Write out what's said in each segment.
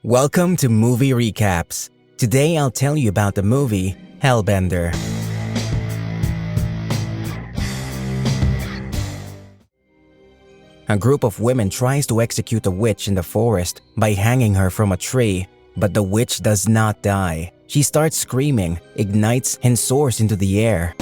Welcome to Movie Recaps. Today I'll tell you about the movie Hellbender. A group of women tries to execute a witch in the forest by hanging her from a tree, but the witch does not die. She starts screaming, ignites, and soars into the air.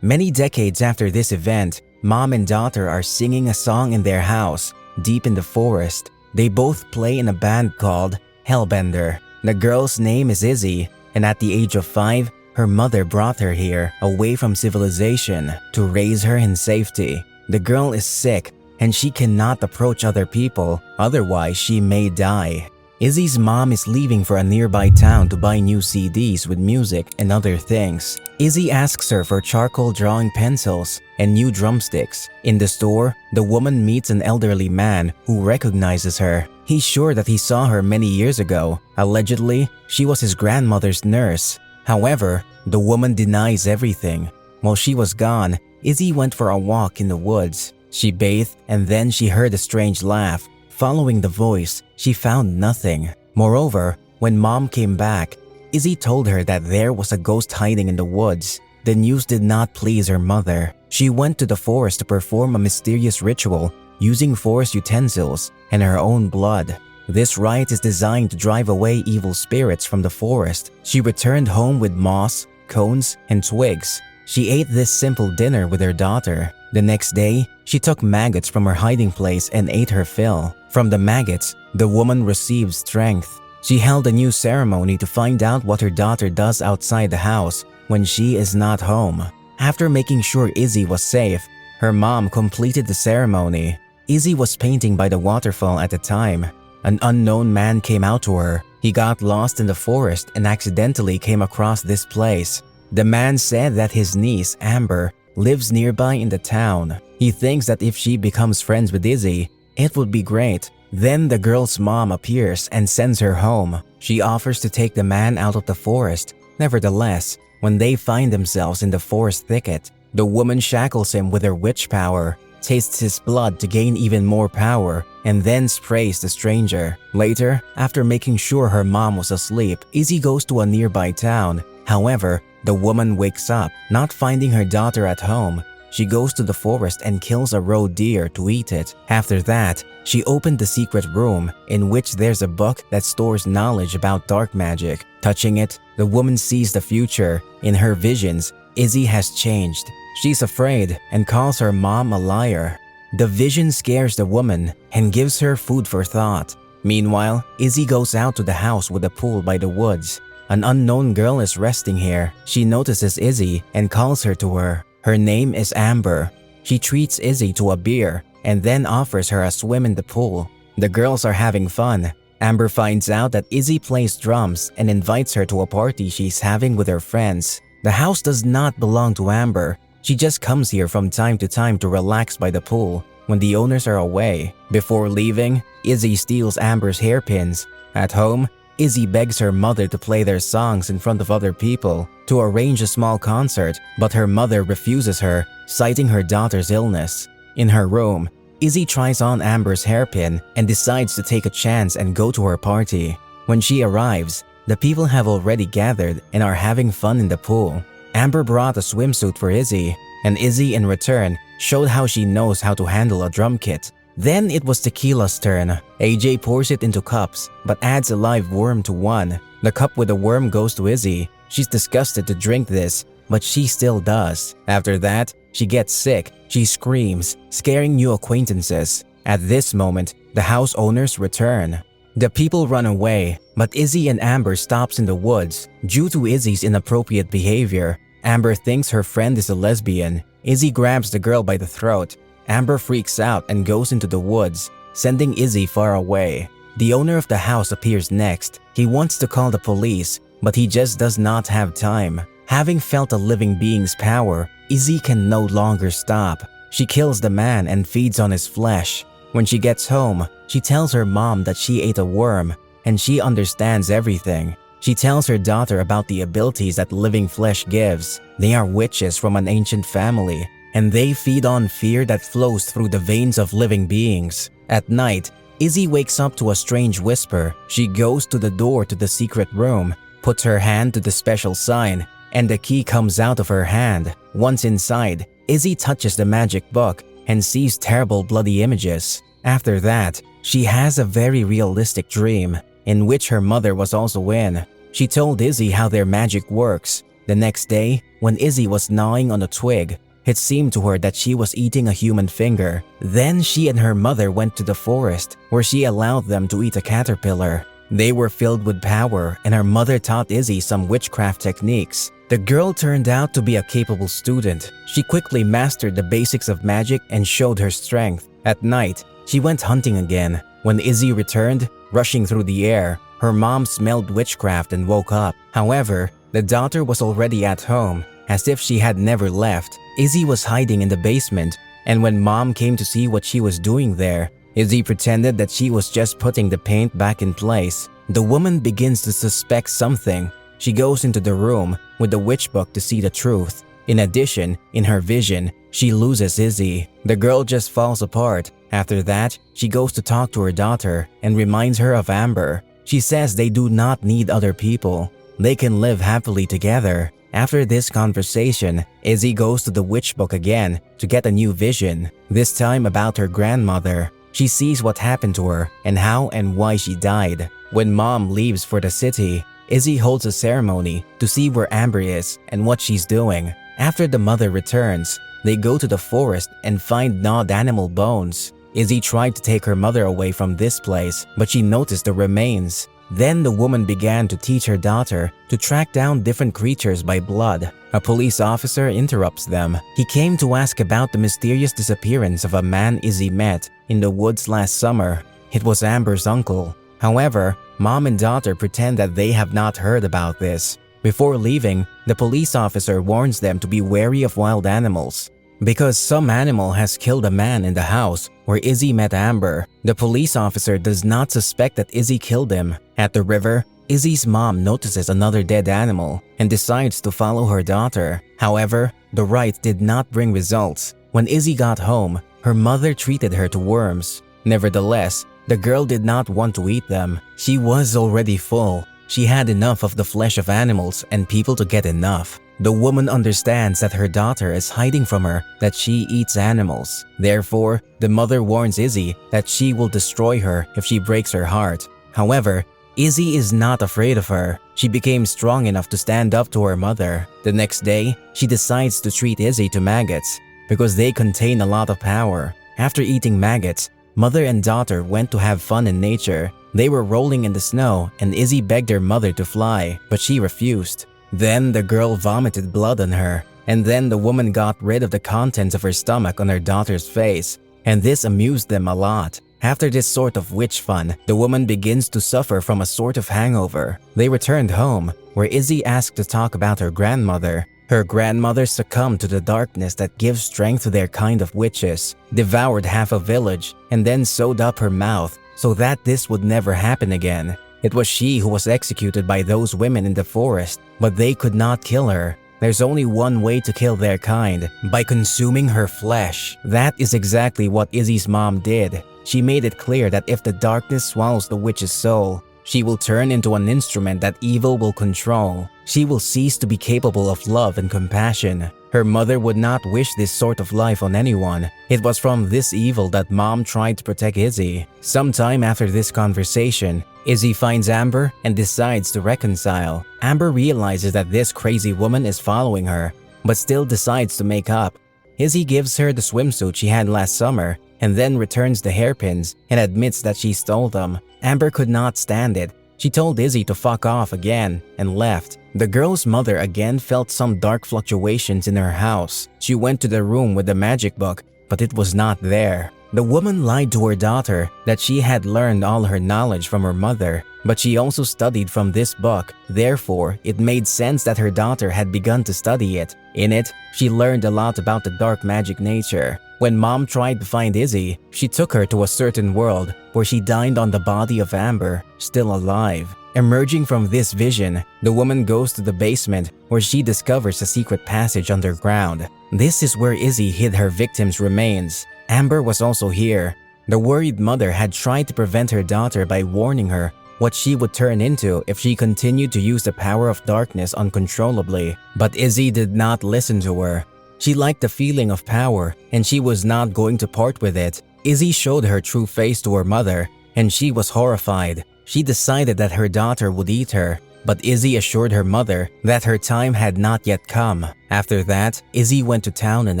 Many decades after this event, mom and daughter are singing a song in their house, deep in the forest. They both play in a band called Hellbender. The girl's name is Izzy, and at the age of 5, her mother brought her here, away from civilization, to raise her in safety. The girl is sick, and she cannot approach other people, otherwise she may die. Izzy's mom is leaving for a nearby town to buy new CDs with music and other things. Izzy asks her for charcoal drawing pencils and new drumsticks. In the store, the woman meets an elderly man who recognizes her. He's sure that he saw her many years ago. Allegedly, she was his grandmother's nurse. However, the woman denies everything. While she was gone, Izzy went for a walk in the woods. She bathed and then she heard a strange laugh. Following the voice, she found nothing. Moreover, when mom came back, Izzy told her that there was a ghost hiding in the woods. The news did not please her mother. She went to the forest to perform a mysterious ritual using forest utensils and her own blood. This rite is designed to drive away evil spirits from the forest. She returned home with moss, cones, and twigs. She ate this simple dinner with her daughter. The next day, she took maggots from her hiding place and ate her fill. From the maggots, the woman received strength. She held a new ceremony to find out what her daughter does outside the house when she is not home. After making sure Izzy was safe, her mom completed the ceremony. Izzy was painting by the waterfall at the time. An unknown man came out to her. He got lost in the forest and accidentally came across this place. The man said that his niece, Amber, lives nearby in the town. He thinks that if she becomes friends with Izzy, it would be great. Then the girl's mom appears and sends her home. She offers to take the man out of the forest. Nevertheless, when they find themselves in the forest thicket, the woman shackles him with her witch power, tastes his blood to gain even more power, and then sprays the stranger. Later, after making sure her mom was asleep, Izzy goes to a nearby town. However, the woman wakes up, not finding her daughter at home. She goes to the forest and kills a roe deer to eat it. After that, she opened the secret room, in which there's a book that stores knowledge about dark magic. Touching it, the woman sees the future. In her visions, Izzy has changed. She's afraid and calls her mom a liar. The vision scares the woman and gives her food for thought. Meanwhile, Izzy goes out to the house with a pool by the woods. An unknown girl is resting here. She notices Izzy and calls her to her. Her name is Amber. She treats Izzy to a beer and then offers her a swim in the pool. The girls are having fun. Amber finds out that Izzy plays drums and invites her to a party she's having with her friends. The house does not belong to Amber. She just comes here from time to time to relax by the pool when the owners are away. Before leaving, Izzy steals Amber's hairpins. At home, Izzy begs her mother to play their songs in front of other people, to arrange a small concert, but her mother refuses her, citing her daughter's illness. In her room, Izzy tries on Amber's hairpin and decides to take a chance and go to her party. When she arrives, the people have already gathered and are having fun in the pool. Amber brought a swimsuit for Izzy, and Izzy in return showed how she knows how to handle a drum kit. Then it was Tequila's turn. AJ pours it into cups, but adds a live worm to one. The cup with the worm goes to Izzy. She's disgusted to drink this, but she still does. After that, she gets sick. She screams, scaring new acquaintances. At this moment, the house owners return. The people run away, but Izzy and Amber stops in the woods. Due to Izzy's inappropriate behavior, Amber thinks her friend is a lesbian. Izzy grabs the girl by the throat. Amber freaks out and goes into the woods, sending Izzy far away. The owner of the house appears next. He wants to call the police, but he just does not have time. Having felt a living being's power, Izzy can no longer stop. She kills the man and feeds on his flesh. When she gets home, she tells her mom that she ate a worm, and she understands everything. She tells her daughter about the abilities that living flesh gives. They are witches from an ancient family, and they feed on fear that flows through the veins of living beings. At night, Izzy wakes up to a strange whisper. She goes to the door to the secret room, puts her hand to the special sign, and the key comes out of her hand. Once inside, Izzy touches the magic book and sees terrible bloody images. After that, she has a very realistic dream in which her mother was also in. She told Izzy how their magic works. The next day, when Izzy was gnawing on a twig, it seemed to her that she was eating a human finger. Then she and her mother went to the forest, where she allowed them to eat a caterpillar. They were filled with power, and her mother taught Izzy some witchcraft techniques. The girl turned out to be a capable student. She quickly mastered the basics of magic and showed her strength. At night, she went hunting again. When Izzy returned, rushing through the air, her mom smelled witchcraft and woke up. However, the daughter was already at home, as if she had never left. Izzy was hiding in the basement, and when mom came to see what she was doing there, Izzy pretended that she was just putting the paint back in place. The woman begins to suspect something. She goes into the room with the witch book to see the truth. In addition, in her vision, she loses Izzy. The girl just falls apart. After that, she goes to talk to her daughter and reminds her of Amber. She says they do not need other people. They can live happily together. After this conversation, Izzy goes to the witch book again to get a new vision, this time about her grandmother. She sees what happened to her and how and why she died. When mom leaves for the city, Izzy holds a ceremony to see where Amber is and what she's doing. After the mother returns, they go to the forest and find gnawed animal bones. Izzy tried to take her mother away from this place, but she noticed the remains. Then the woman began to teach her daughter to track down different creatures by blood. A police officer interrupts them. He came to ask about the mysterious disappearance of a man Izzy met in the woods last summer. It was Amber's uncle. However, mom and daughter pretend that they have not heard about this. Before leaving, the police officer warns them to be wary of wild animals, because some animal has killed a man in the house where Izzy met Amber. The police officer does not suspect that Izzy killed him. At the river, Izzy's mom notices another dead animal and decides to follow her daughter. However, the rite did not bring results. When Izzy got home, her mother treated her to worms. Nevertheless, the girl did not want to eat them. She was already full. She had enough of the flesh of animals and people to get enough. The woman understands that her daughter is hiding from her that she eats animals. Therefore, the mother warns Izzy that she will destroy her if she breaks her heart. However, Izzy is not afraid of her. She became strong enough to stand up to her mother. The next day, she decides to treat Izzy to maggots because they contain a lot of power. After eating maggots, mother and daughter went to have fun in nature. They were rolling in the snow and Izzy begged her mother to fly, but she refused. Then the girl vomited blood on her, and then the woman got rid of the contents of her stomach on her daughter's face, and this amused them a lot. After this sort of witch fun, the woman begins to suffer from a sort of hangover. They returned home, where Izzy asked to talk about her grandmother. Her grandmother succumbed to the darkness that gives strength to their kind of witches, devoured half a village, and then sewed up her mouth so that this would never happen again. It was she who was executed by those women in the forest, but they could not kill her. There's only one way to kill their kind, by consuming her flesh. That is exactly what Izzy's mom did. She made it clear that if the darkness swallows the witch's soul, she will turn into an instrument that evil will control. She will cease to be capable of love and compassion. Her mother would not wish this sort of life on anyone. It was from this evil that mom tried to protect Izzy. Sometime after this conversation, Izzy finds Amber and decides to reconcile. Amber realizes that this crazy woman is following her, but still decides to make up. Izzy gives her the swimsuit she had last summer and then returns the hairpins and admits that she stole them. Amber could not stand it. She told Izzy to fuck off again and left. The girl's mother again felt some dark fluctuations in her house. She went to the room with the magic book, but it was not there. The woman lied to her daughter that she had learned all her knowledge from her mother, but she also studied from this book. Therefore, it made sense that her daughter had begun to study it. In it, she learned a lot about the dark magic nature. When mom tried to find Izzy, she took her to a certain world where she dined on the body of Amber, still alive. Emerging from this vision, the woman goes to the basement where she discovers a secret passage underground. This is where Izzy hid her victim's remains. Amber was also here. The worried mother had tried to prevent her daughter by warning her what she would turn into if she continued to use the power of darkness uncontrollably. But Izzy did not listen to her. She liked the feeling of power, and she was not going to part with it. Izzy showed her true face to her mother, and she was horrified. She decided that her daughter would eat her, but Izzy assured her mother that her time had not yet come. After that, Izzy went to town and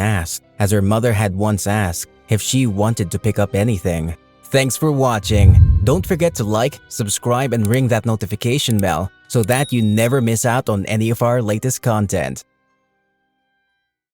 asked, as her mother had once asked, if she wanted to pick up anything. Thanks for watching. Don't forget to like, subscribe, and ring that notification bell so that you never miss out on any of our latest content.